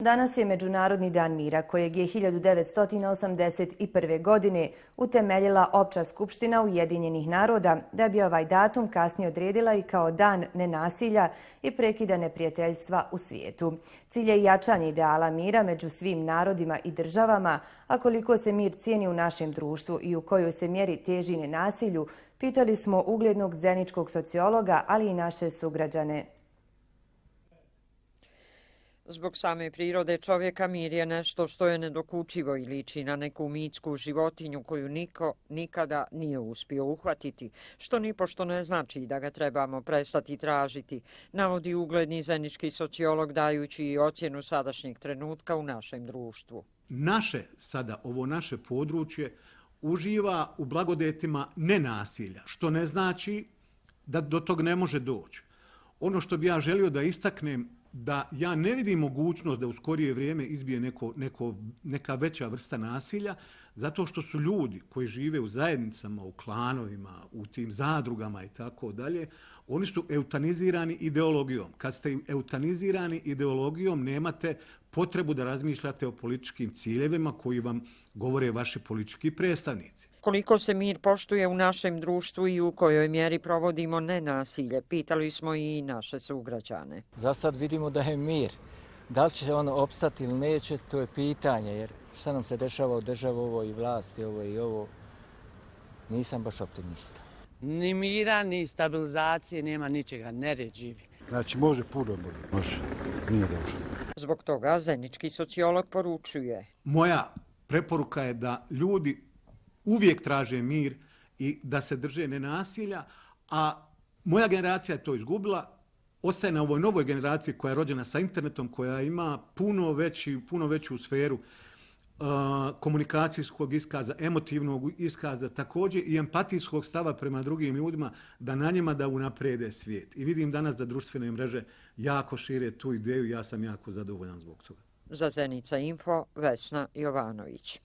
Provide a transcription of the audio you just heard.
Danas je Međunarodni dan mira, kojeg je 1981. godine utemeljila Opća skupština Ujedinjenih naroda, da bi ovaj datum kasnije odredila i kao dan nenasilja i prekida neprijateljstva u svijetu. Cilj je jačanje ideala mira među svim narodima i državama, a koliko se mir cijeni u našem društvu i u kojoj se mjeri teži nenasilju, pitali smo uglednog zeničkog sociologa, ali i naše sugrađane. Zbog same prirode čovjeka mir je nešto što je nedokučivo i liči na neku mitsku životinju koju niko nikada nije uspio uhvatiti, što nipošto ne znači da ga trebamo prestati tražiti, navodi ugledni zenički sociolog dajući i ocjenu sadašnjeg trenutka u našem društvu. Ovo naše područje uživa u blagodetima nenasilja, što ne znači da do tog ne može doći. Ono što bi ja želio da istaknem, da ja ne vidim mogućnost da u skorije vrijeme izbije neka veća vrsta nasilja, zato što su ljudi koji žive u zajednicama, u klanovima, u tim zadrugama i tako dalje, oni su eutanizirani ideologijom. Kad ste eutanizirani ideologijom, nemate potrebu da razmišljate o političkim ciljevima koji vam govore vaši politički predstavnici. Koliko se mir poštuje u našem društvu i u kojoj mjeri provodimo nenasilje, pitali smo i naše sugrađane. Za sad vidimo da je mir. Da li će ono opstati ili neće, to je pitanje, jer šta nam se dešava u državu, ovo i vlasti, ovo i ovo, nisam baš optimista. Ni mira, ni stabilizacije, nema ničega, nered živi. Znači može puno bolje, može, nije dobro. Zbog toga zenički sociolog poručuje. Moja preporuka je da ljudi uvijek traže mir i da se drže nenasilja, a moja generacija je to izgubila. Ostaje na ovoj novoj generaciji koja je rođena sa internetom, koja ima puno veću sferu komunikacijskog iskaza, emotivnog iskaza, također i empatijskog stava prema drugim ljudima, da na njima da unaprede svijet. I vidim danas da društvene mreže jako šire tu ideju i ja sam jako zadovoljan zbog toga. Za Zenica Info, Vesna Jovanović.